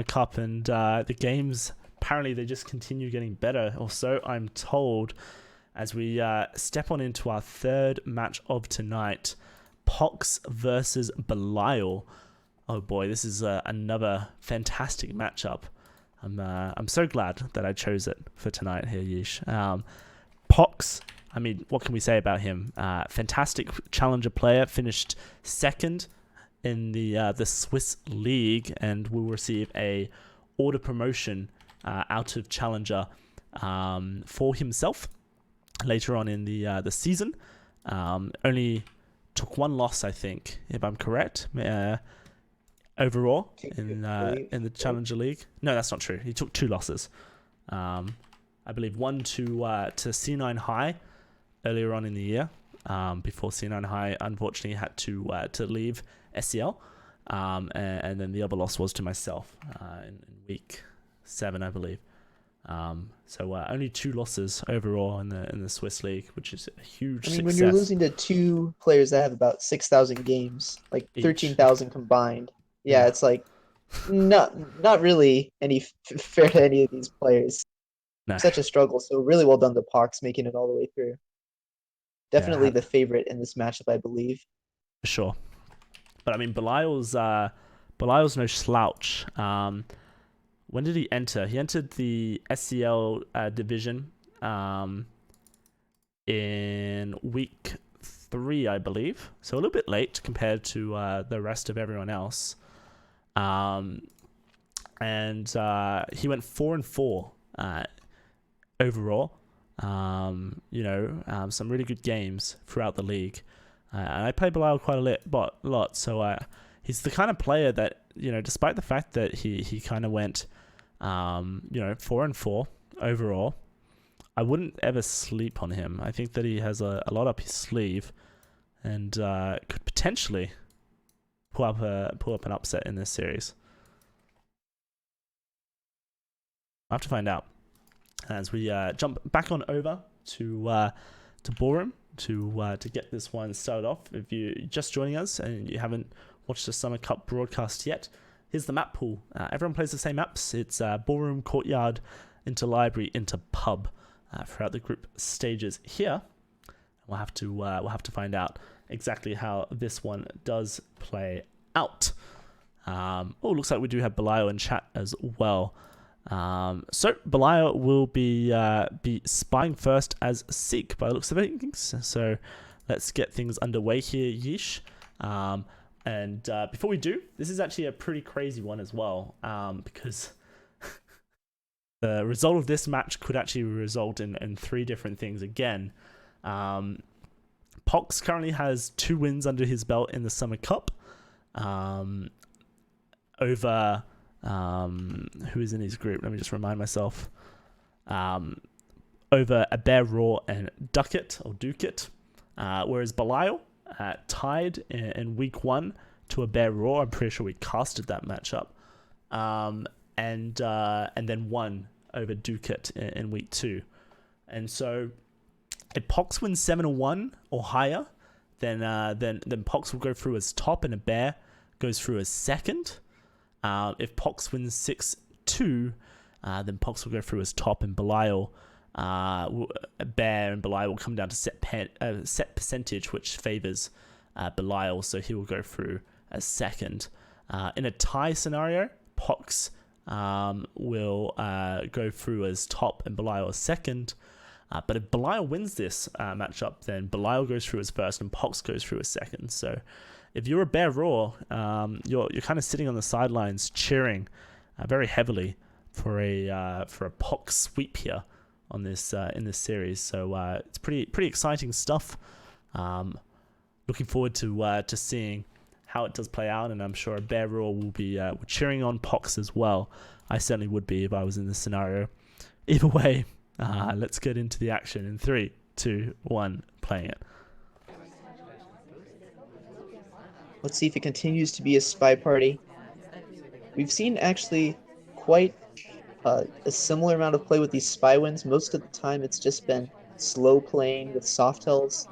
Cup, and the games apparently they just continue getting better, or so I'm told. As we step on into our third match of tonight, Pox versus Belial. Oh boy, this is another fantastic matchup. I'm so glad that I chose it for tonight here, Yeesh. Pox, I mean, what can we say about him? Fantastic challenger player, finished second in the Swiss League, and will receive a order promotion out of challenger for himself later on in the season. Only took one loss, I think, if I'm correct. Overall in the Challenger League. No, that's not true. He took two losses. I believe one to C9 High earlier on in the year. Before C9 High unfortunately had to leave SEL. And then the other loss was to myself in week 7, I believe. So only two losses overall in the Swiss League, which is a huge success. When you're losing to two players that have about 6,000 games, like 13,000 combined, yeah, it's like not really any fair to any of these players. No. Such a struggle. So really well done to Pox making it all the way through. Definitely the favorite in this matchup, I believe. For sure. But I mean, Belial's no slouch. When did he enter? He entered the SCL division in week 3, I believe. So a little bit late compared to the rest of everyone else. And he went 4-4 overall. Some really good games throughout the league. And I play Belial quite a lot. So he's the kind of player that, despite the fact that he kind of went 4-4 overall, I wouldn't ever sleep on him. I think that he has a lot up his sleeve, and could potentially pull up an upset in this series. I'll have to find out as we jump back on over to Ballroom to get this one started off. If you're just joining us and you haven't watched the Summer Cup broadcast yet, here's the map pool. Everyone plays the same maps. It's Ballroom, Courtyard, into Library, into Pub throughout the group stages here. We'll have to find out exactly how this one does play out. Looks like we do have Belial in chat as well. So Belial will be spying first as Seek by the looks of things. So let's get things underway here, Yeesh. And before we do, this is actually a pretty crazy one as well, because the result of this match could actually result in 3 different things again. Pox currently has 2 wins under his belt in the Summer Cup over who is in his group. Let me just remind myself. Over a Bear Raw and Ducat, whereas Belial tied in week 1 to a Bear Raw. I'm pretty sure we casted that matchup, and then won over Ducat in week 2. And so, if Pox wins 7-1 or higher, then Pox will go through as top, and a Bear goes through as second. If Pox wins 6-2, then Pox will go through as top, and Belial, Bear and Belial will come down to set percentage, which favors Belial, so he will go through as second. In a tie scenario, Pox will go through as top and Belial as second. But if Belial wins this matchup, then Belial goes through as first and Pox goes through as second. So if you're a Bear Raw, you're kind of sitting on the sidelines cheering very heavily for a Pox sweep here on this in this series. So it's pretty exciting stuff. Looking forward to seeing how it does play out, and I'm sure a Bear Raw will be cheering on Pox as well. I certainly would be if I was in this scenario. Either way, let's get into the action in 3, 2, 1, playing it. Let's see if it continues to be a SpyParty. We've seen actually quite a similar amount of play with these spy wins. Most of the time it's just been slow playing with soft tells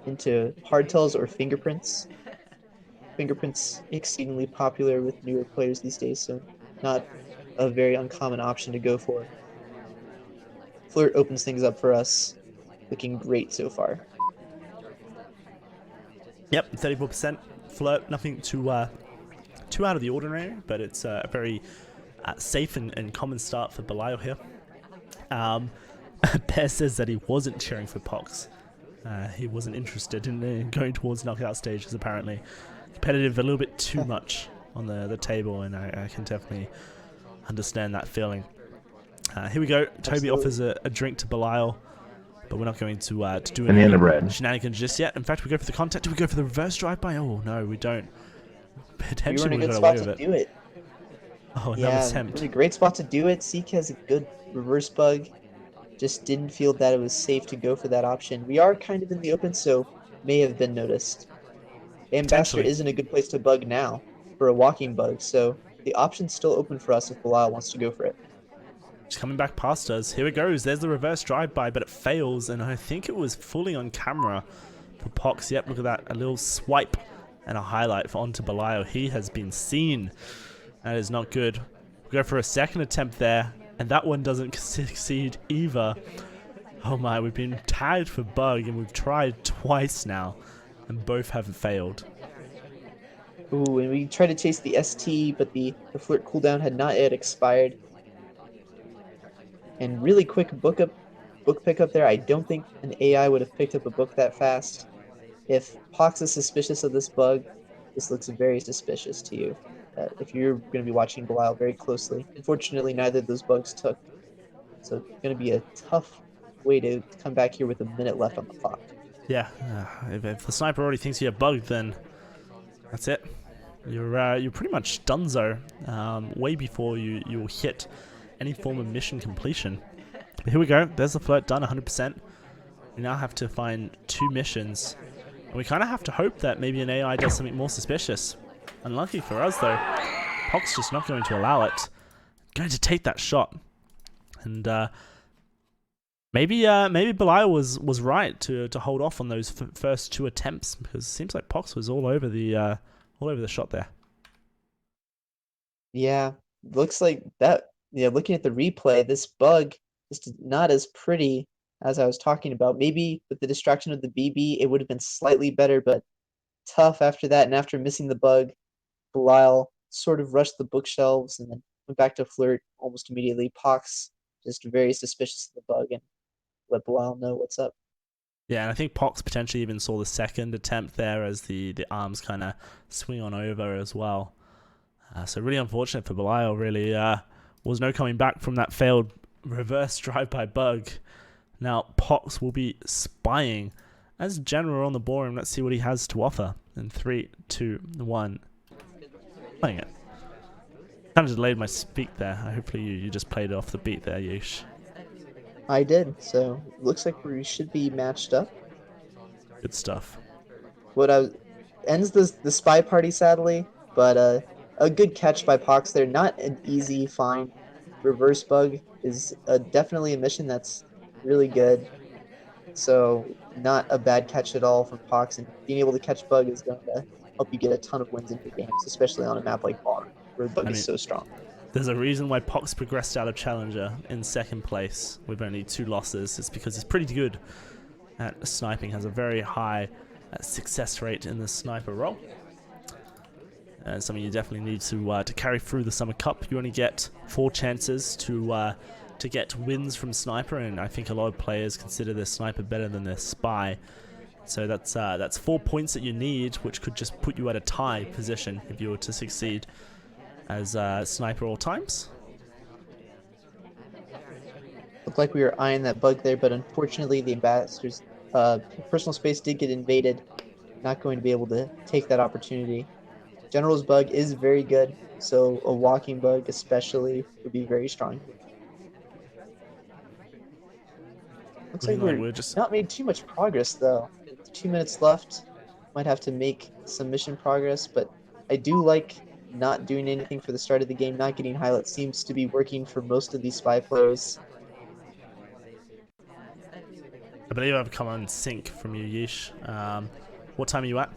into hard tells or fingerprints. Fingerprints exceedingly popular with newer players these days, so not a very uncommon option to go for. Flirt opens things up for us, looking great so far. Yep, 34% flirt. Nothing too out of the ordinary, but it's a very safe and common start for Belial here. Bear says that he wasn't cheering for Pox. He wasn't interested in going towards knockout stages, apparently. Competitive a little bit too much on the table, and I can definitely understand that feeling. Here we go. Toby Absolutely. offers a drink to Belial, but we're not going to do Banana any bread. shenanigans just yet. In fact, we go for the contact. Do we go for the reverse drive-by? Oh, no, we don't. We were in Potentially a we good got away spot with to it. do it. Oh, another Yeah, attempt. in a great spot to do it. Seek has a good reverse bug. Just didn't feel that it was safe to go for that option. We are kind of in the open, so may have been noticed. Ambassador Potentially. isn't a good place to bug now for a walking bug, so the option's still open for us if Belial wants to go for it. Just coming back past us. Here it goes. There's the reverse drive-by, but it fails, and I think it was fully on camera for Pox. Yep, look at that. A little swipe and a highlight for onto Belial. He has been seen. That is not good. We go for a second attempt there, and that one doesn't succeed either. Oh my, we've been tagged for bug, and we've tried twice now, and both have failed. Ooh, and we tried to chase the ST, but the flirt cooldown had not yet expired. And really quick book pickup there. I don't think an AI would have picked up a book that fast. If Pox is suspicious of this bug, this looks very suspicious to you. If you're going to be watching Belial very closely. Unfortunately, neither of those bugs took. So it's going to be a tough way to come back here with a minute left on the clock. Yeah, if the sniper already thinks you're bugged, then that's it. You're pretty much donezo way before you'll hit any form of mission completion. But here we go. There's the flirt done 100%. We now have to find 2 missions. And we kind of have to hope that maybe an AI does something more suspicious. Unlucky for us, though. Pox just not going to allow it. Going to take that shot. And maybe Belial was right to hold off on those first 2 attempts, because it seems like Pox was all over the shot there. Yeah, looks like that. Yeah, looking at the replay, this bug is not as pretty as I was talking about. Maybe with the distraction of the BB, it would have been slightly better, but tough after that. And after missing the bug, Belial sort of rushed the bookshelves and then went back to flirt almost immediately. Pox just very suspicious of the bug and let Belial know what's up. Yeah, and I think Pox potentially even saw the second attempt there as the arms kind of swing on over as well. So really unfortunate for Belial, really. Was no coming back from that failed reverse drive-by bug. Now Pox will be spying as general on the board, and let's see what he has to offer. In 3, 2, 1. Playing it. Kind of delayed my speak there. Hopefully you just played it off the beat there, Yeesh. I did, so looks like we should be matched up. Good stuff. What I ends the spy party sadly, but a good catch by Pox there. Not an easy find. Reverse bug is definitely a mission that's really good. So not a bad catch at all from Pox, and being able to catch bug is going to help you get a ton of wins in your games, especially on a map like Barn, where bug I is mean, so strong. there's a reason why Pox progressed out of Challenger in 2nd place with only 2 losses. It's because he's pretty good at sniping, has a very high success rate in the sniper role. Something you definitely need to carry through the Summer Cup. You only get 4 chances to get wins from sniper, and I think a lot of players consider their sniper better than their spy. So that's 4 points that you need, which could just put you at a tie position if you were to succeed as sniper all times. Looked like we were eyeing that bug there, but unfortunately the ambassador's personal space did get invaded. Not going to be able to take that opportunity. General's bug is very good, so a walking bug especially would be very strong. Looks like Looking like we're we're just not made too much progress though. With 2 minutes left, might have to make some mission progress, but I do like not doing anything for the start of the game. Not getting highlights seems to be working for most of these spy players. I believe I've come on sync from you, Yeesh. What time are you at?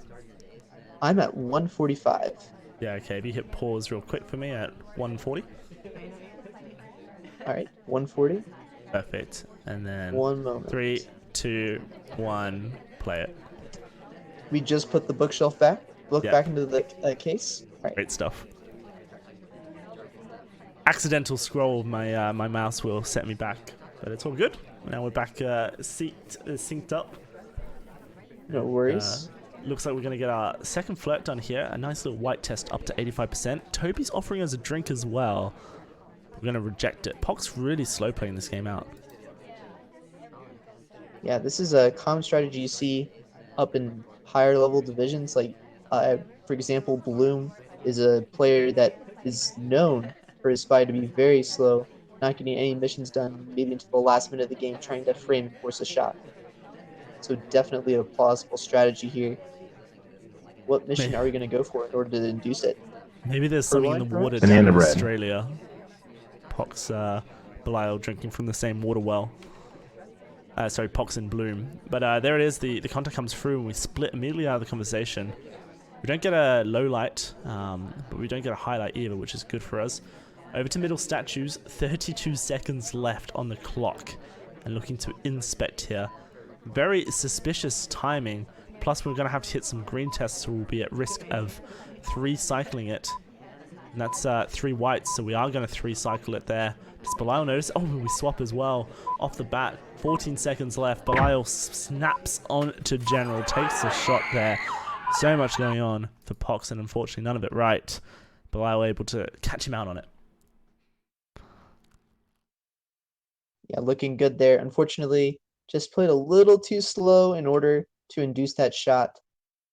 I'm at 145. Yeah, okay. If you hit pause real quick for me at 140. All right, 140. Perfect. And then One moment. 3, 2, 1, play it. We just put the bookshelf back. Look Yeah, back into the case. All right. great stuff. Accidental scroll of my mouse wheel set me back, but it's all good. Now we're back synced up. No And, worries. looks like we're going to get our second flirt done here. A nice little white test up to 85%. Toby's offering us a drink as well. We're going to reject it. Pock's really slow playing this game out. Yeah, this is a common strategy you see up in higher level divisions. Like, for example, Bloom is a player that is known for his spy to be very slow, not getting any missions done, maybe until the last minute of the game, trying to frame and force a shot. So definitely a plausible strategy here. What mission are we going to go for in order to induce it? Maybe there's something in the Purloin, water perhaps? down in Banana bread. Australia. Pox, Belial drinking from the same water well. Sorry, Pox and Bloom. But there it is. The contact comes through and we split immediately out of the conversation. We don't get a low light, but we don't get a highlight either, which is good for us. Over to middle statues. 32 seconds left on the clock. And looking to inspect here. Very suspicious timing. Plus, we're going to have to hit some green tests, so we'll be at risk of 3-cycling it. And that's 3 whites, so we are going to 3-cycle it there. Does Belial notice? Oh, we swap as well. Off the bat, 14 seconds left. Belial snaps on to General, takes a shot there. So much going on for Pox, and unfortunately none of it right. Belial able to catch him out on it. Yeah, looking good there. Unfortunately, just played a little too slow in order to induce that shot.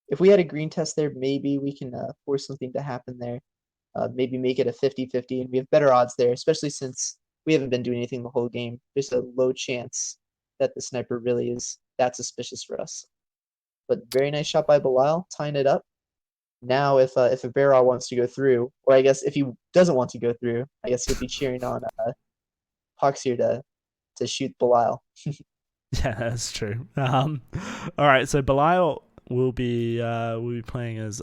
If we had a green test there, maybe we can force something to happen there. Maybe make it a 50-50, and we have better odds there, especially since we haven't been doing anything the whole game. There's a low chance that the sniper really is that suspicious for us. But very nice shot by Belial, tying it up. Now, if a Bear wants to go through, or I guess if he doesn't want to go through, I guess he'll be cheering on Pox here to shoot Belial. Yeah, that's true. All right, so Belial will be playing as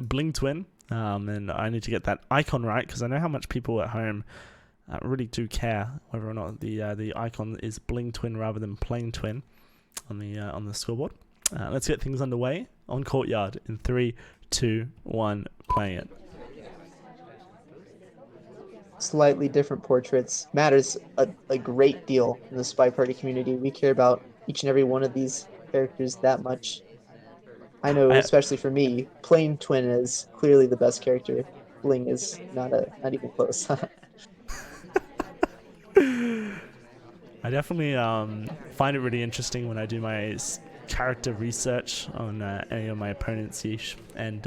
Bling Twin, and I need to get that icon right because I know how much people at home really do care whether or not the icon is Bling Twin rather than Plain Twin on the scoreboard. Let's get things underway on Courtyard in 3, 2, 1, playing it. Slightly different portraits matters a great deal in the SpyParty community. We care about each and every one of these characters that much. I know, especially for me, Plain Twin is clearly the best character. Bling is not even close. I definitely find it really interesting when I do my character research on any of my opponents each, and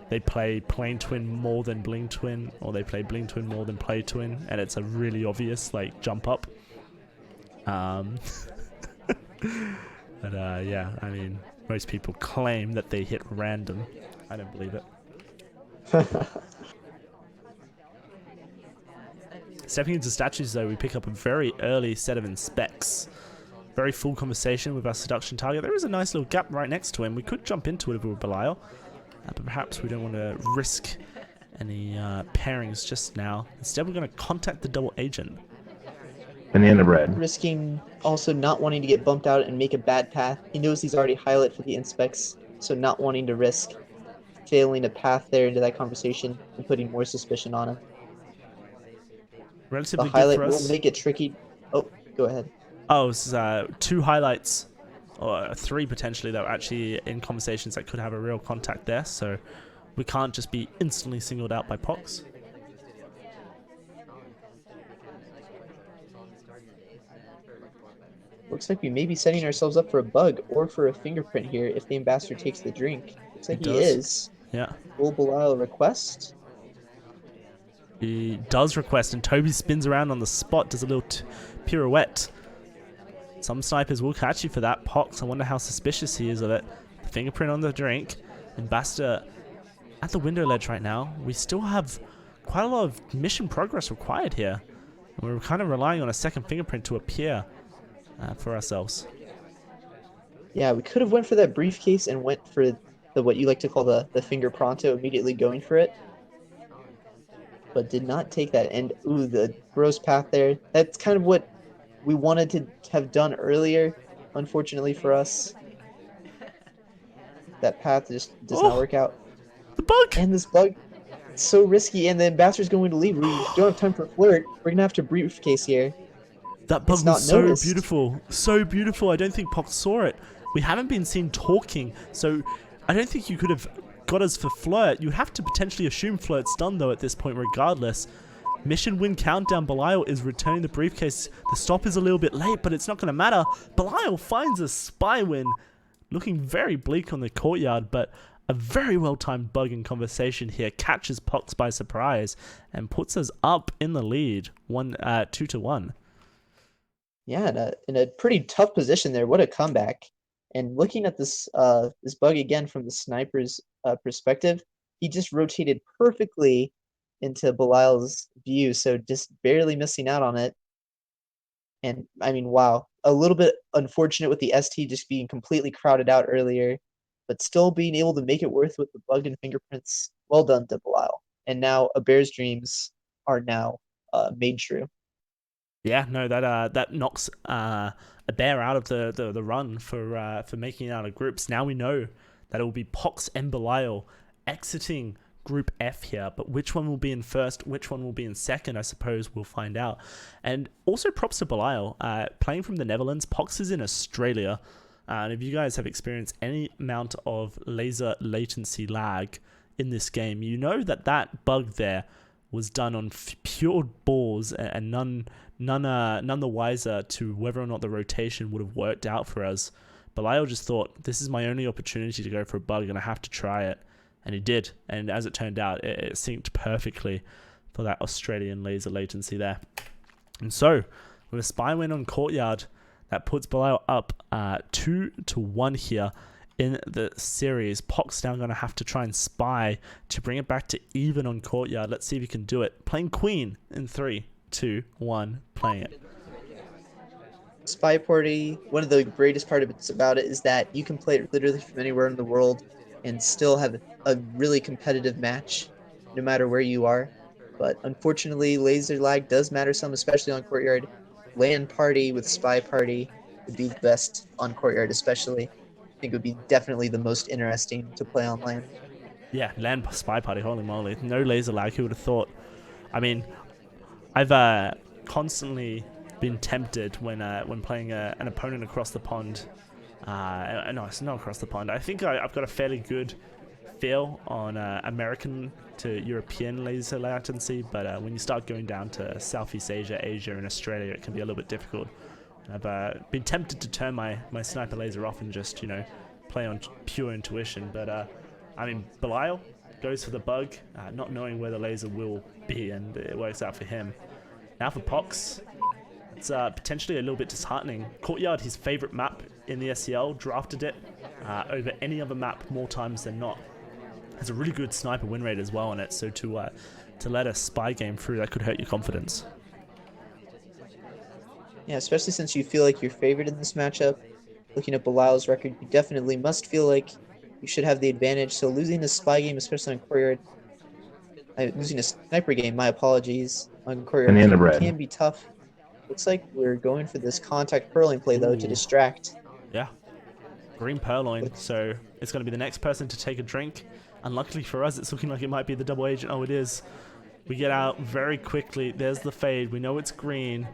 they play Plain Twin more than Bling Twin, or they play Bling Twin more than Play Twin, and it's a really obvious like jump up. But yeah, I mean, most people claim that they hit random. I don't believe it. Stepping into statues, though, we pick up a very early set of inspects. Very full conversation with our seduction target. There is a nice little gap right next to him. We could jump into it with Belial, but perhaps we don't want to risk any pairings just now. Instead, we're going to contact the double agent. Banana bread. Risking also not wanting to get bumped out and make a bad path. He knows he's already highlighted for the inspects, so not wanting to risk failing a path there into that conversation and putting more suspicion on him. Relatively The good highlight for us. will make it tricky. Oh, go ahead. Oh, this is 2 highlights, or 3 potentially, that were actually in conversations that could have a real contact there, so we can't just be instantly singled out by Pox. Looks like we may be setting ourselves up for a bug or for a fingerprint here if the ambassador takes the drink. Looks like It he does. is. Yeah. Will Belial request? He does request, and Toby spins around on the spot, does a little pirouette. Some snipers will catch you for that. Pox, I wonder how suspicious he is of it. The fingerprint on the drink. Ambassador at the window ledge right now. We still have quite a lot of mission progress required here. And we're kind of relying on a second fingerprint to appear for ourselves. Yeah, we could have went for that briefcase and went for what you like to call the finger pronto, immediately going for it, but did not take that. And ooh, the gross path there. That's kind of what we wanted to have done earlier. Unfortunately for us, that path just does not Oh, work out. the bug! And this bug, it's so risky. And the ambassador's going to leave. We don't have time for a flirt. We're gonna have to briefcase here. That bug It's was not so noticed. beautiful. So beautiful. I don't think Pox saw it. We haven't been seen talking, so I don't think you could have got us for flirt. You have to potentially assume flirt's done, though, at this point, regardless. Mission win countdown. Belial is returning the briefcase. The stop is a little bit late, but it's not going to matter. Belial finds a spy win. Looking very bleak on the courtyard, but a very well-timed bug in conversation here catches Pox by surprise and puts us up in the lead, 2-1. Yeah, in a pretty tough position there. What a comeback! And looking at this this bug again from the sniper's perspective, he just rotated perfectly into Belial's view, so just barely missing out on it. And I mean, wow, a little bit unfortunate with the ST just being completely crowded out earlier, but still being able to make it worth with the bug and fingerprints. Well done to Belial. And now a bear's dreams are now made true. Yeah, no, that knocks a bear out of the run for making it out of groups. Now we know that it will be Pox and Belial exiting Group F here, but which one will be in first, which one will be in second, I suppose we'll find out. And also props to Belial, playing from the Netherlands. Pox is in Australia, and if you guys have experienced any amount of laser latency lag in this game, you know that bug there was done on pure balls, and none the wiser to whether or not the rotation would have worked out for us. Belial just thought, this is my only opportunity to go for a bug and I have to try it. And he did. And as it turned out, it synced perfectly for that Australian laser latency there. And so, with a spy win on courtyard, that puts Belial up 2-1 here in the series. Pox now going to have to try and spy to bring it back to even on courtyard. Let's see if he can do it. Playing Queen in 3, 2, 1, playing it. SpyParty, one of the greatest parts about it is that you can play it literally from anywhere in the world and still have a really competitive match, no matter where you are. But unfortunately, laser lag does matter some, especially on Courtyard. LAN party with SpyParty would be the best on Courtyard, especially. I think it would be definitely the most interesting to play on LAN. Yeah, LAN SpyParty, holy moly. No laser lag, who would have thought? I mean, I've constantly been tempted when playing an opponent across the pond. No, it's not across the pond. I think I've got a fairly good feel on American to European laser latency, but when you start going down to Southeast Asia, Asia, and Australia, it can be a little bit difficult. I've been tempted to turn my sniper laser off and just, play on pure intuition, but I mean, Belial goes for the bug, not knowing where the laser will be, and it works out for him. Now for Pox, it's potentially a little bit disheartening. Courtyard, his favorite map in the SEL, drafted it over any other map more times than not. Has a really good sniper win rate as well on it, so to let a spy game through, that could hurt your confidence. Yeah, especially since you feel like you're favored in this matchup. Looking at Belial's record, you definitely must feel like you should have the advantage. So losing a spy game, especially on Courtyard, losing a sniper game, my apologies, on Courtyard Banana bread. can be tough. Looks like we're going for this contact purling play, though, to Ooh. distract. Yeah. Green Purloin, so it's going to be the next person to take a drink. Unluckily for us, it's looking like it might be the double agent. Oh, it is. We get out very quickly. There's the fade. We know it's green.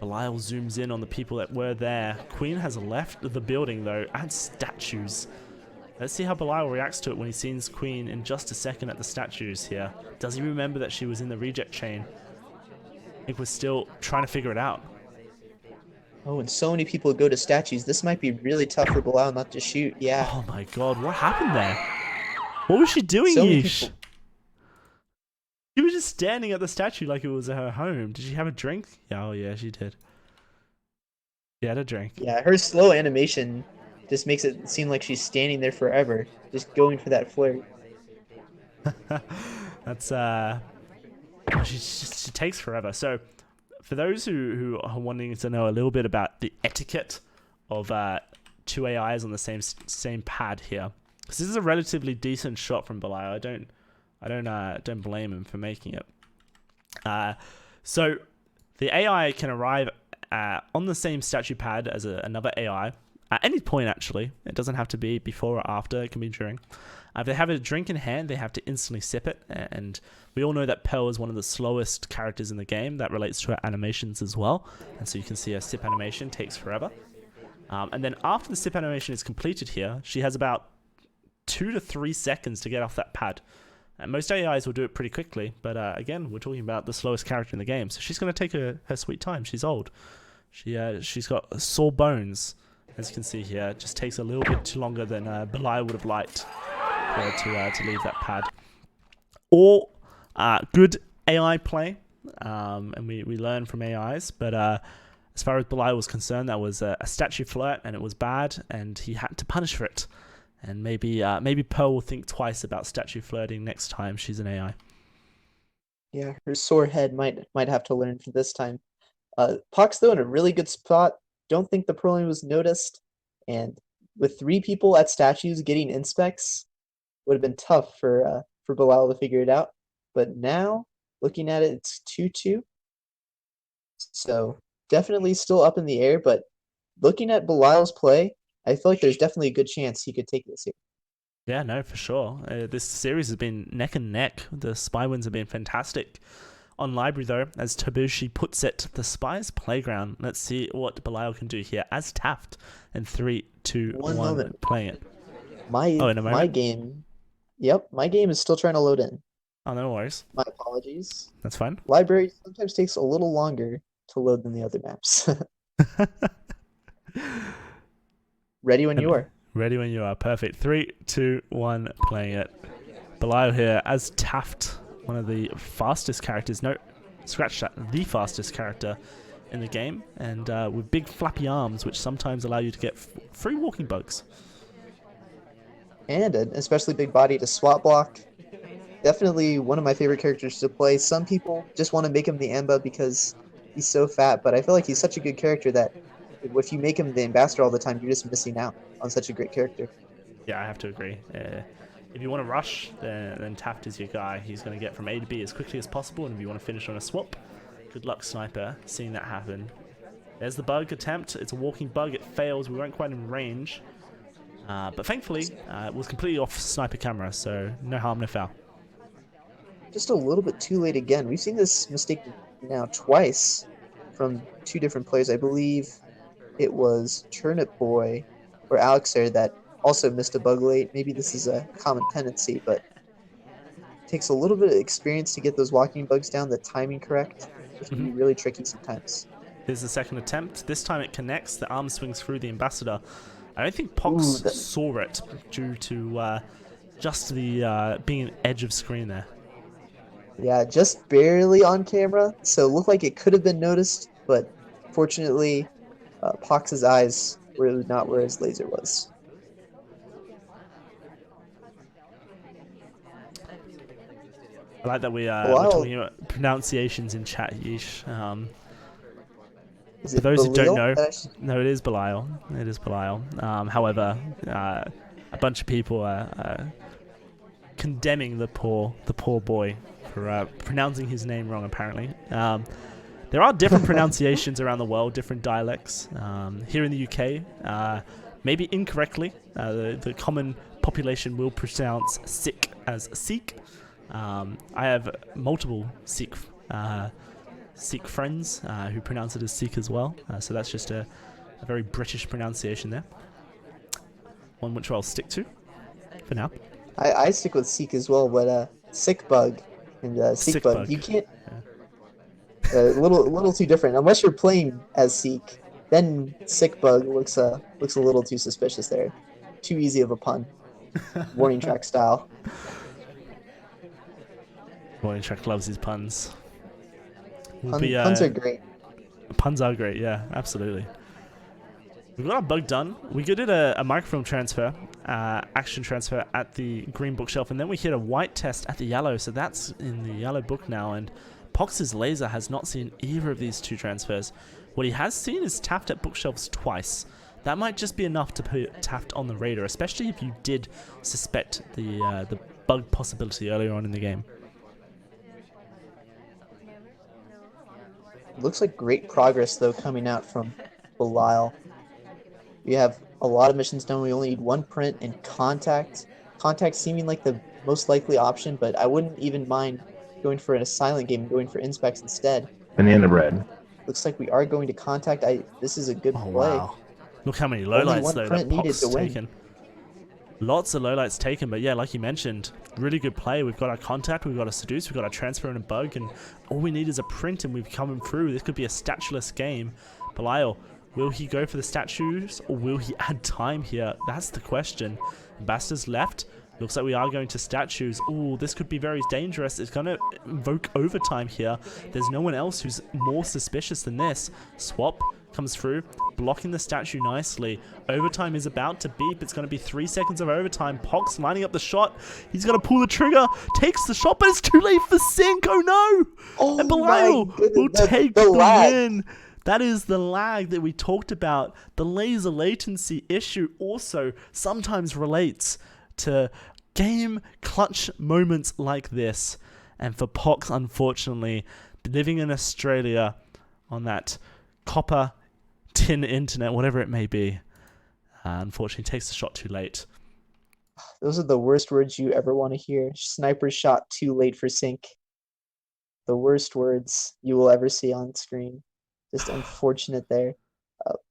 Belial zooms in on the people that were there. Queen has left the building, though, and statues. Let's see how Belial reacts to it when he sees Queen in just a second at the statues here. Does he remember that she was in the reject chain? I think we're still trying to figure it out. Oh, and so many people go to statues. This might be really tough for Belial not to shoot. Yeah. Oh my god, what happened there? What was she doing, So many Yeesh? people. She was just standing at the statue like it was her home. Did she have a drink? Yeah, oh yeah, she did. She had a drink. Yeah, her slow animation just makes it seem like she's standing there forever, just going for that flirt. That's she takes forever. So for those who are wanting to know a little bit about the etiquette of two AIs on the same pad here, Because this is a relatively decent shot from Belial. I don't blame him for making it. So the AI can arrive on the same statue pad as another AI at any point, actually. It doesn't have to be before or after. It can be during. If they have a drink in hand, they have to instantly sip it. And we all know that Pearl is one of the slowest characters in the game. That relates to her animations as well. And so you can see her sip animation takes forever. And then after the sip animation is completed here, she has about 2 to 3 seconds to get off that pad. And most AIs will do it pretty quickly, but again, we're talking about the slowest character in the game, so she's going to take her sweet time. She's old. She's got sore bones, as you can see here. It just takes a little bit too longer than Belial would have liked for her to leave that pad. Or good AI play, and we learn from AIs, but as far as Belial was concerned, that was a statue flirt, and it was bad, and he had to punish for it. And maybe Pearl will think twice about statue flirting next time she's an AI. Yeah, her sore head might have to learn for this time. Pox, though, in a really good spot. Don't think the Pearl was noticed. And with 3 people at statues getting inspects, would have been tough for Belial to figure it out. But now, looking at it, it's 2-2. So definitely still up in the air, but looking at Belial's play, I feel like there's definitely a good chance he could take this here. Yeah, no, for sure. This series has been neck and neck. The spy wins have been fantastic. On Library, though, as Tabushi puts it, the spy's playground. Let's see what Belial can do here as Taft. In 3, 2, 1, playing it. My game. Yep, my game is still trying to load in. Oh, no worries. My apologies. That's fine. Library sometimes takes a little longer to load than the other maps. Ready when you are. Ready when you are. Perfect. 3, 2, 1, playing it. Belial here as Taft, one of the fastest characters. No, scratch that. The fastest character in the game. And with big flappy arms, which sometimes allow you to get free walking bugs. And an especially big body to swap block. Definitely one of my favorite characters to play. Some people just want to make him the Amba because he's so fat, but I feel like he's such a good character that if you make him the ambassador all the time, you're just missing out on such a great character. Yeah, I have to agree. If you want to rush, then Taft is your guy. He's going to get from A to B as quickly as possible, and if you want to finish on a swap, good luck, Sniper, seeing that happen. There's the bug attempt. It's a walking bug. It fails. We weren't quite in range. But thankfully, it was completely off Sniper camera, so no harm, no foul. Just a little bit too late again. We've seen this mistake now twice from 2 different players. I believe it was Turnip Boy or Alexer that also missed a bug late. Maybe this is a common tendency, but it takes a little bit of experience to get those walking bugs down, the timing correct. It can be really tricky sometimes. Here's the second attempt. This time it connects. The arm swings through the ambassador. I don't think Pox saw it due to just the being an edge of screen there. Yeah, just barely on camera, so it looked like it could have been noticed, but fortunately, Pox's eyes were not where his laser was. I like that we're talking about pronunciations in chat, Yeesh. For those who don't know, no, it is Belial. It is Belial. However, a bunch of people are condemning the poor boy for pronouncing his name wrong, apparently. There are different pronunciations around the world, different dialects. Here in the UK, maybe incorrectly, the common population will pronounce Sikh as Sikh. I have multiple Sikh friends who pronounce it as Sikh as well. So that's just a very British pronunciation there. One which I'll stick to for now. I stick with Sikh as well, but Sick Bug and Sikh Bug, you can't. A little too different. Unless you're playing as Sikh, then Sick Bug looks a little too suspicious there. Too easy of a pun. Warning track style. Warning track loves his puns. Puns are great. Puns are great, yeah, absolutely. We've got our bug done. We did a microfilm transfer, action transfer at the green bookshelf, and then we hit a white test at the yellow, so that's in the yellow book now, and Pox's laser has not seen either of these 2 transfers. What he has seen is Taft at bookshelves twice. that might just be enough to put Taft on the radar, especially if you did suspect the bug possibility earlier on in the game. Looks like great progress, though, coming out from Belial. We have a lot of missions done. We only need one print and contact. Contact seeming like the most likely option, but I wouldn't even mind going for a silent game and going for inspects instead. Banana bread. Looks like we are going to contact. This is a good Oh, play. wow. Look how many Only lowlights, one though, print that needed Pox to win. taken. Lots of lowlights taken, but yeah, like you mentioned, really good play. We've got our contact, we've got a seduce, we've got a transfer and a bug, and all we need is a print, and we've come through. This could be a statuless game. Belial, will he go for the statues, or will he add time here? That's the question. Ambassador's left. Looks like we are going to statues. Oh, this could be very dangerous. It's going to invoke overtime here. There's no one else who's more suspicious than this. Swap comes through, blocking the statue nicely. Overtime is about to beep. It's going to be 3 seconds of overtime. Pox lining up the shot. He's going to pull the trigger, takes the shot, but it's too late for Sync. Oh no! Oh, and Belial will take the win. That is the lag that we talked about. The laser latency issue also sometimes relates to game clutch moments like this. And for Pox, unfortunately, living in Australia on that copper tin internet, whatever it may be, unfortunately takes the shot too late. Those are the worst words you ever want to hear. Sniper shot too late for Sync. The worst words you will ever see on screen. Just unfortunate there.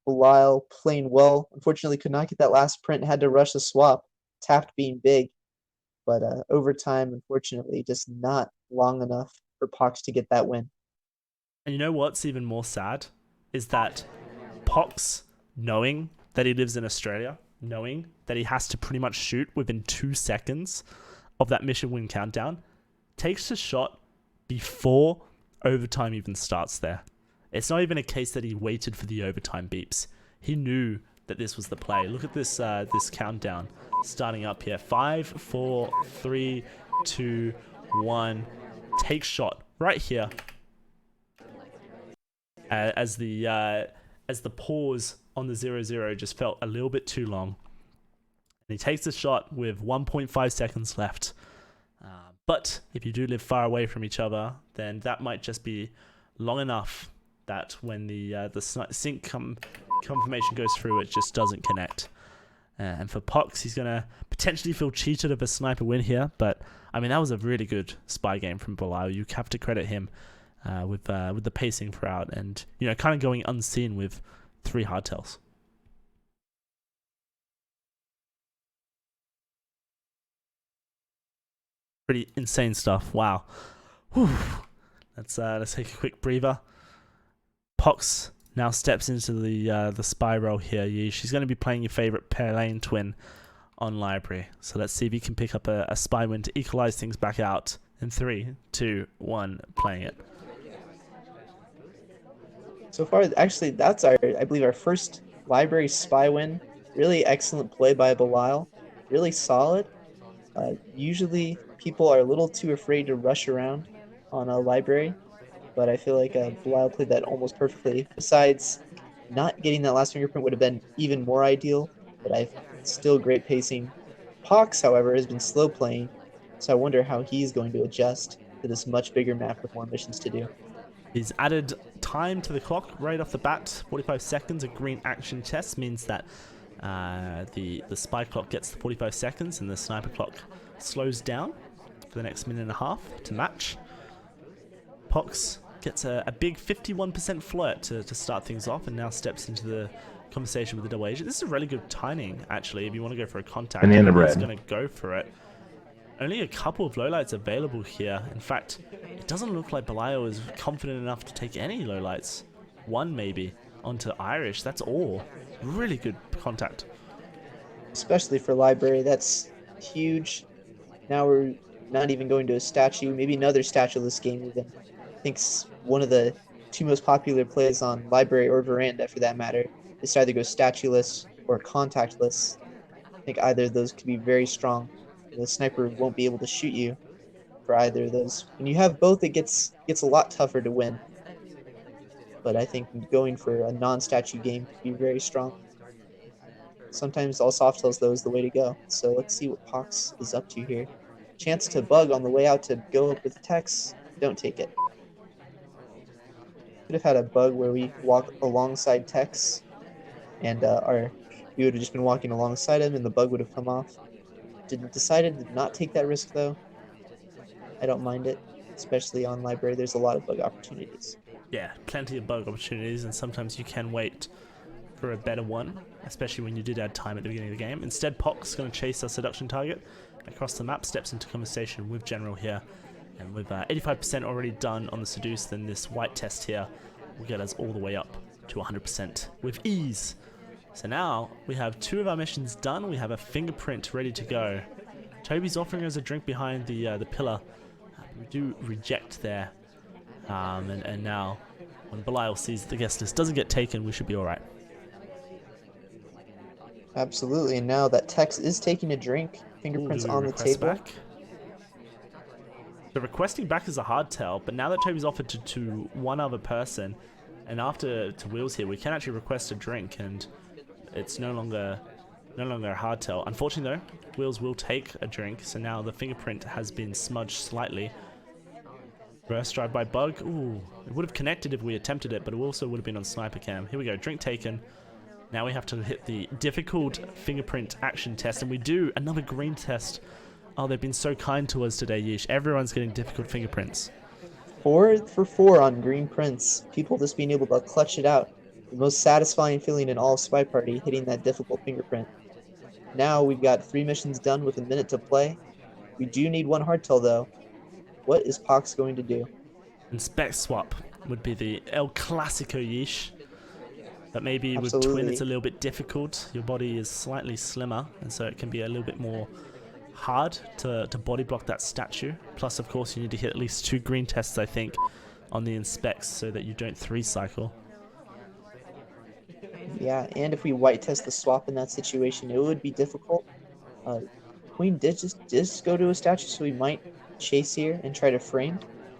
Belial playing well. Unfortunately could not get that last print. Had to rush the swap. Taft being big. But overtime, unfortunately, just not long enough for Pox to get that win. And you know what's even more sad? Is that Pox, knowing that he lives in Australia, knowing that he has to pretty much shoot within 2 seconds of that mission win countdown, takes the shot before overtime even starts there. It's not even a case that he waited for the overtime beeps. He knew that this was the play. Look at this this countdown starting up here. 5, 4, 3, 2, 1. Take shot right here. As the pause on the 0-0 just felt a little bit too long. And he takes the shot with 1.5 seconds left. But if you do live far away from each other, then that might just be long enough that when the sync confirmation goes through, it just doesn't connect. And for Pox, he's going to potentially feel cheated of a sniper win here. But, I mean, that was a really good spy game from Belial. You have to credit him with the pacing throughout and, you know, kind of going unseen with 3 hardtails. Pretty insane stuff. Wow. Whew. Let's take a quick breather. Pox now steps into the spy role here. She's going to be playing your favorite pair lane twin on library. So let's see if you can pick up a spy win to equalize things back out. In 3, 2, 1, playing it. So far, actually, that's I believe our first library spy win. Really excellent play by Belial. Really solid. Usually, people are a little too afraid to rush around on a library, but I feel like Belial played that almost perfectly. Besides, not getting that last fingerprint would have been even more ideal, but still great pacing. Pox, however, has been slow playing, so I wonder how he's going to adjust to this much bigger map with more missions to do. He's added time to the clock right off the bat. 45 seconds. A green action test means that the spy clock gets the 45 seconds and the sniper clock slows down for the next minute and a half to match. Pox gets a big 51% flirt to start things off and now steps into the conversation with the double agent. This is really good timing, actually, if you want to go for a contact. Banana bread. He's going to go for it. Only a couple of lowlights available here. In fact, it doesn't look like Belial is confident enough to take any lowlights. One maybe onto Irish. That's all. Really good contact. Especially for library, that's huge. Now we're not even going to a statue. Maybe another statueless game even. I think one of the 2 most popular plays on library or veranda, for that matter, is to either go statueless or contactless. I think either of those could be very strong. The sniper won't be able to shoot you for either of those. When you have both, it gets a lot tougher to win. But I think going for a non-statue game could be very strong. Sometimes all soft tails, though, is the way to go. So let's see what Pox is up to here. Chance to bug on the way out to go up with Tex. Don't take it. Could have had a bug where we walk alongside Tex, and we would have just been walking alongside him, and the bug would have come off. Decided to not take that risk, though. I don't mind it, especially on library. There's a lot of bug opportunities. Yeah, plenty of bug opportunities, and sometimes you can wait for a better one, especially when you did add time at the beginning of the game. Instead, Pox is going to chase our seduction target across the map, steps into conversation with General here, and with 85% already done on the seduce, then this white test here will get us all the way up to 100% with ease. So now we have 2 of our missions done. We have a fingerprint ready to go. Toby's offering us a drink behind the pillar. We do reject there, and now when Belial sees the guest list doesn't get taken, we should be all right. Absolutely, and now that Tex is taking a drink, fingerprints on the table. Back? The requesting back is a hard tell, but now that Toby's offered to one other person, and after to Wheels here, we can actually request a drink, and it's no longer a hard tell. Unfortunately though, Wheels will take a drink, so now the fingerprint has been smudged slightly. Burst drive by bug. Ooh, it would have connected if we attempted it, but it also would have been on sniper cam. Here we go, drink taken. Now we have to hit the difficult fingerprint action test, and we do another green test. Oh, they've been so kind to us today, Yeesh. Everyone's getting difficult fingerprints. 4 for 4 on green prints. People just being able to clutch it out. The most satisfying feeling in all of SpyParty, hitting that difficult fingerprint. Now we've got 3 missions done with a minute to play. We do need 1 hardtail though. What is Pox going to do? Inspect swap would be the El Clasico, Yeesh. But maybe Absolutely. with twin it's a little bit difficult. Your body is slightly slimmer, and so it can be a little bit more hard to body block that statue. Plus, of course, you need to hit at least 2 green tests, I think, on the inspects so that you don't 3-cycle. Yeah, and if we white test the swap in that situation, it would be difficult. Queen did just go to a statue, so we might chase here and try to frame.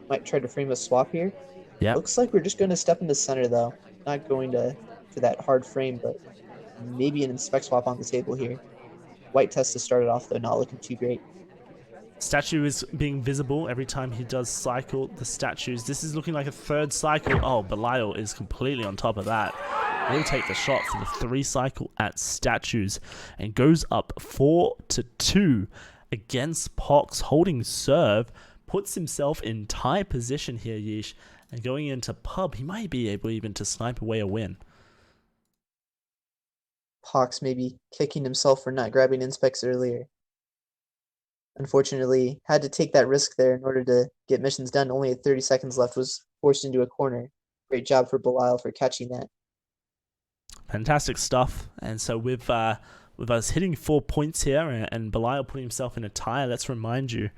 Might try to frame a swap here. Yeah. Looks like we're just going to step in the center, though. Not going to that hard frame, but maybe an inspect swap on the table here. White test to start it off, though, not looking too great. Statue is being visible every time he does cycle the statues. This is looking like a 3rd cycle. Oh, Belial is completely on top of that. Will take the shot for the 3-cycle at statues and goes up 4-2 against Pox, holding serve, puts himself in tie position here, Yeesh, and going into pub, he might be able even to snipe away a win. Pox maybe kicking himself for not grabbing inspects earlier. Unfortunately, had to take that risk there in order to get missions done. Only had 30 seconds left, was forced into a corner. Great job for Belial for catching that. Fantastic stuff. And so with us hitting 4 points here and Belial putting himself in a tie, let's remind you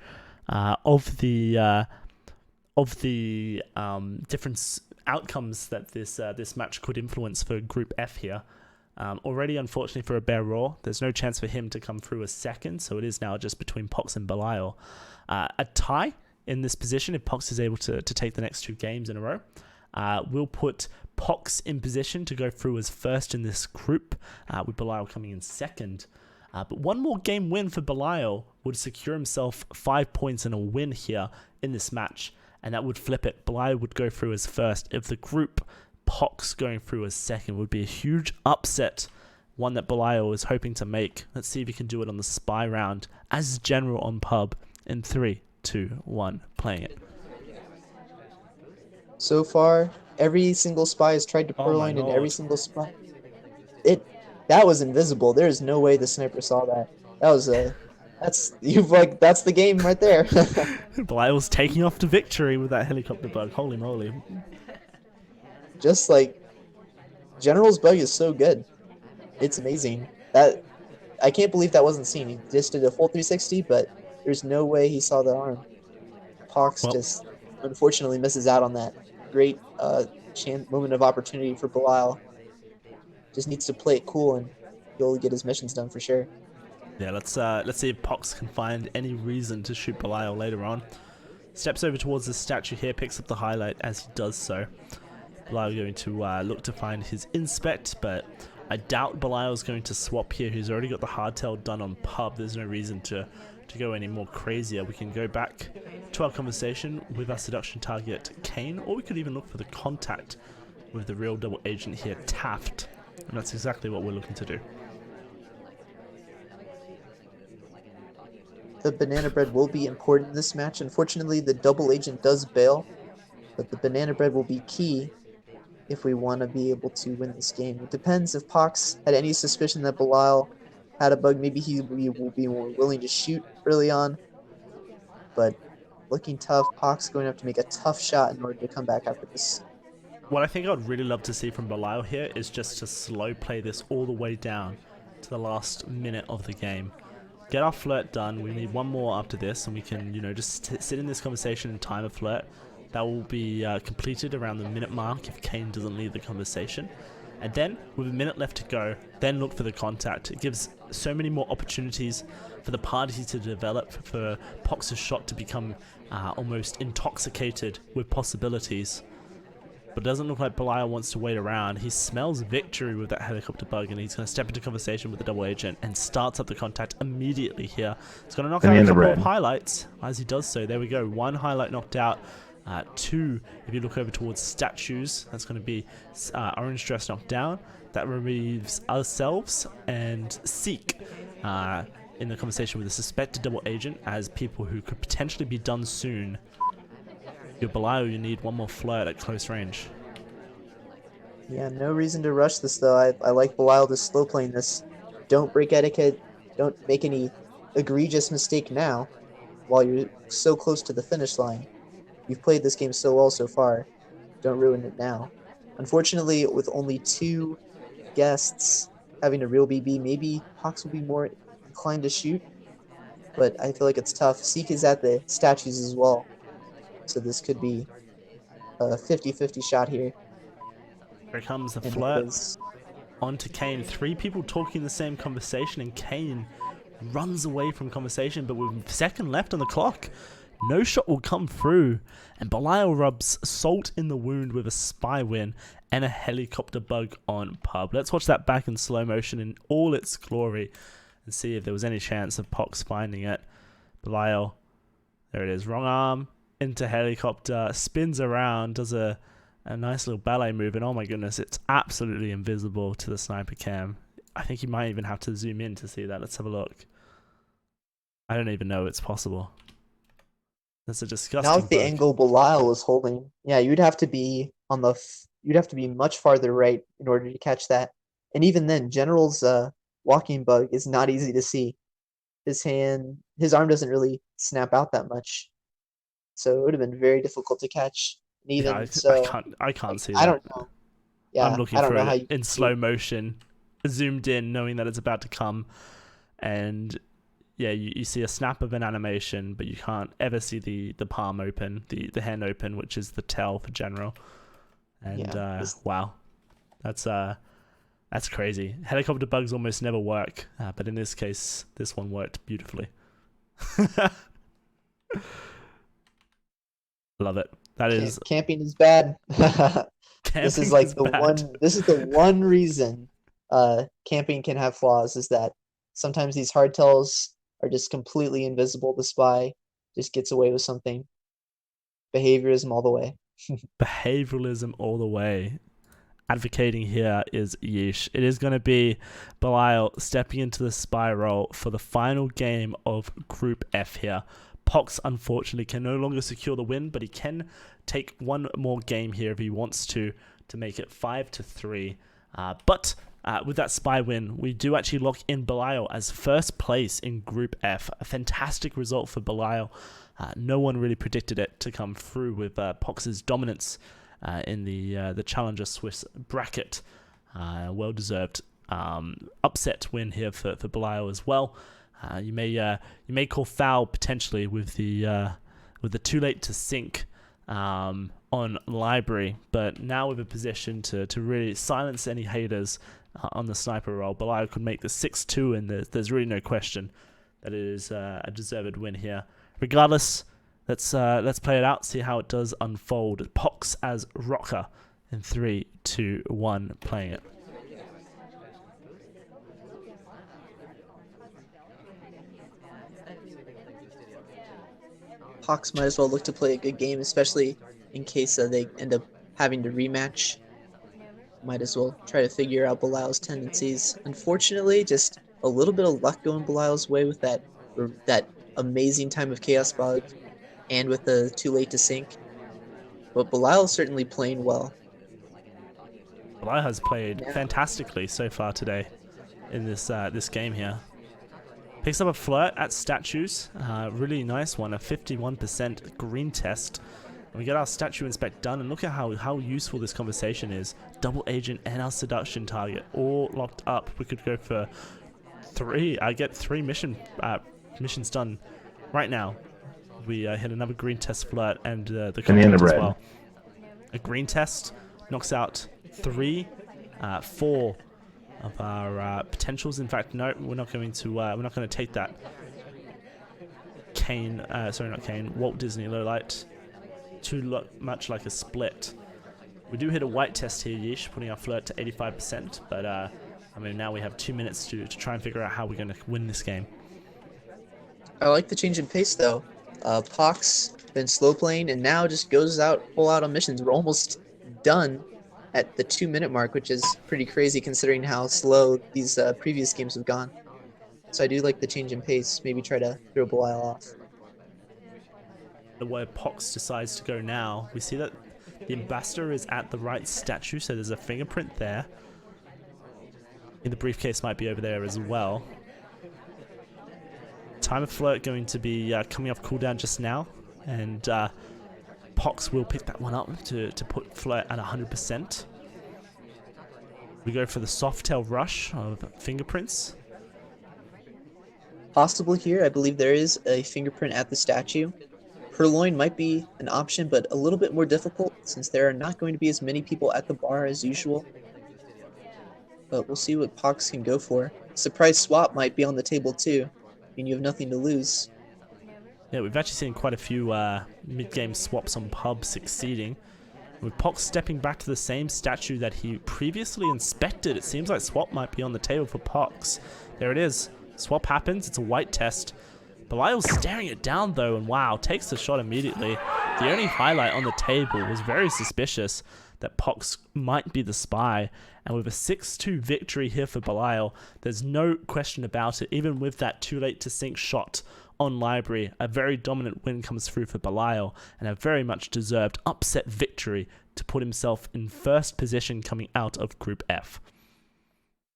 of the different outcomes that this match could influence for Group F here. Already, unfortunately, for a Bear Raw, there's no chance for him to come through as second, so it is now just between Pox and Belial. A tie in this position, if Pox is able to take the next 2 games in a row, will put Pox in position to go through as first in this group, with Belial coming in second. But 1 more game win for Belial would secure himself 5 points and a win here in this match, and that would flip it. Belial would go through as first. If the group Pox going through as second would be a huge upset, one that Belial is hoping to make. Let's see if he can do it on the spy round as general on pub in 3, 2, 1, playing it. So far, every single spy has tried to purloin, and every single spy... That was invisible. There is no way the sniper saw that. That's the game right there. Belial's taking off to victory with that helicopter bug. Holy moly. Just like General's bug is so good. It's amazing. That I can't believe that wasn't seen. He just did a full 360, but there's no way he saw the arm. Pox just unfortunately misses out on that great moment of opportunity for Belial. Just needs to play it cool and he'll get his missions done for sure. Yeah, let's see if Pox can find any reason to shoot Belial later on. Steps over towards the statue here, picks up the highlight as he does so. Belial going to look to find his inspect, but I doubt Belial's going to swap here. He's already got the hardtail done on pub. There's no reason to go any more crazier. We can go back to our conversation with our seduction target, Kane, or we could even look for the contact with the real double agent here, Taft. And that's exactly what we're looking to do. The banana bread will be important in this match. Unfortunately, the double agent does bail, but the banana bread will be key if we want to be able to win this game. It depends if Pox had any suspicion that Belial had a bug. Maybe he will be more willing to shoot early on, but looking tough. Pox going to have to make a tough shot in order to come back after this. What I think I'd really love to see from Belial here is just to slow play this all the way down to the last minute of the game. Get our flirt done. We need one more after this, and we can, you know, just sit in this conversation and time a flirt. That will be completed around the minute mark if Kane doesn't leave the conversation. And then, with a minute left to go, then look for the contact. It gives so many more opportunities for the party to develop, for Pox's shot to become almost intoxicated with possibilities. But it doesn't look like Belial wants to wait around. He smells victory with that helicopter bug, and he's going to step into conversation with the double agent and starts up the contact immediately here. He's going to knock out a couple of highlights as he does so. There we go. One highlight knocked out. Two, if you look over towards statues, that's going to be orange dress knocked down. That removes ourselves and Seek in the conversation with the suspected double agent as people who could potentially be done soon. Your Belial, you need one more flirt at close range. Yeah, no reason to rush this though. I like Belial just slow playing this. Don't break etiquette. Don't make any egregious mistake now while you're so close to the finish line. You've played this game so well so far. Don't ruin it now. Unfortunately, with only 2 guests having a real BB, maybe Pox will be more inclined to shoot, but I feel like it's tough. Seek is at the statues as well, so this could be a 50-50 shot here. Here comes the flirt onto Kane. 3 people talking the same conversation, and Kane runs away from conversation, but with a second left on the clock, no shot will come through, and Belial rubs salt in the wound with a spy win and a helicopter bug on pub. Let's watch that back in slow motion in all its glory and see if there was any chance of Pox finding it. Belial, there it is, wrong arm into helicopter, spins around, does a nice little ballet move, and oh my goodness, it's absolutely invisible to the sniper cam. I think you might even have to zoom in to see that. Let's have a look. I don't even know it's possible. That's a disgusting. Now, if the angle Belial was holding, yeah, you'd have to be on the. You'd have to be much farther right in order to catch that. And even then, General's walking bug is not easy to see. His arm doesn't really snap out that much, so it would have been very difficult to catch. And even I can't see that. I don't know. Yeah, I'm looking for it in slow motion, zoomed in, knowing that it's about to come, and yeah, you see a snap of an animation, but you can't ever see the palm open, the hand open, which is the tell for General. And yeah, wow, that's crazy. Helicopter bugs almost never work, but in this case, this one worked beautifully. Love it. That is camping is bad. This is like the one. This is the one reason camping can have flaws, is that sometimes these hardtails are just completely invisible. The spy just gets away with something. Behaviorism all the way. Behavioralism all the way. Advocating here is yeesh. It is going to be Belial stepping into the spy role for the final game of Group F here. Pox, unfortunately, can no longer secure the win, but he can take one more game here if he wants to make it 5-3. But with that spy win, we do actually lock in Belial as first place in Group F. A fantastic result for Belial. No one really predicted it to come through with Pox's dominance in the Challenger Swiss bracket. Well-deserved upset win here for Belial as well. You may call foul potentially with the too late to sink on Library, but now with a position to really silence any haters on the sniper role, Belial could make the 6-2, and there's really no question that it is a deserved win here. Regardless, let's play it out, see how it does unfold. Pox as Rocker in 3, 2, 1, playing it. Pox might as well look to play a good game, especially in case they end up having to rematch. Might as well try to figure out Belial's tendencies. Unfortunately, just a little bit of luck going Belial's way with that amazing time of Chaos Bug and with the too late to sync. But Belial's certainly playing well. Belial has played fantastically so far today in this game here. Picks up a flirt at statues, really nice one, a 51% green test. And we get our statue inspect done, and look at how useful this conversation is. Double agent and our seduction target all locked up. We could go for 3. I get 3 missions done right now. We hit another green test flirt and the content as well. A green test knocks out 4 of our potentials. In fact, no, we're not going to take that. Walt Disney low light. Too much like a split. We do hit a white test here, Yeesh, putting our flirt to 85%. But I mean, now we have 2 minutes to try and figure out how we're going to win this game. I like the change in pace though. Pox been slow playing and now just goes out full out on missions. We're almost done at the 2-minute mark, which is pretty crazy considering how slow these previous games have gone. So I do like the change in pace. Maybe try to throw Belial off. Where Pox decides to go now, we see that the ambassador is at the right statue, so there's a fingerprint there. And the briefcase might be over there as well. Time of flirt going to be coming off cooldown just now, and Pox will pick that one up to put flirt at 100%. We go for the soft tail rush of fingerprints. Possible here, I believe there is a fingerprint at the statue. Purloin might be an option, but a little bit more difficult since there are not going to be as many people at the bar as usual. But we'll see what Pox can go for. Surprise swap might be on the table too. I mean, you have nothing to lose. Yeah, we've actually seen quite a few mid-game swaps on pub succeeding. With Pox stepping back to the same statue that he previously inspected, it seems like swap might be on the table for Pox. There it is. Swap happens. It's a white test. Belial's staring it down though, and wow, takes the shot immediately. The only highlight on the table was very suspicious that Pox might be the spy, and with a 6-2 victory here for Belial, there's no question about it. Even with that too late to sync shot on Library, a very dominant win comes through for Belial, and a very much deserved upset victory to put himself in first position coming out of Group F.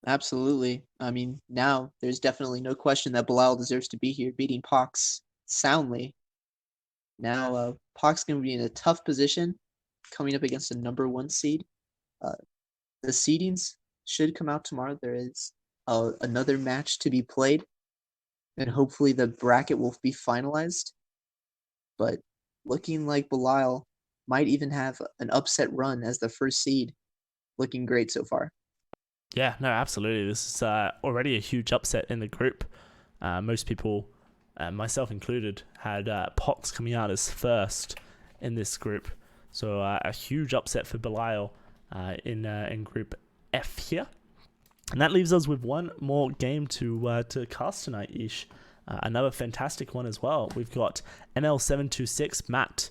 Absolutely. I mean, now there's definitely no question that Belial deserves to be here, beating Pox soundly. Now, Pox going to be in a tough position, coming up against a number 1 seed. The seedings should come out tomorrow. There is another match to be played, and hopefully the bracket will be finalized. But looking like Belial might even have an upset run as the first seed. Looking great so far. Yeah, no, absolutely. This is already a huge upset in the group. Most people, myself included, had Pox coming out as first in this group. So a huge upset for Belial in Group F here. And that leaves us with one more game to cast tonight, Ish. Another fantastic one as well. We've got ML726 Matt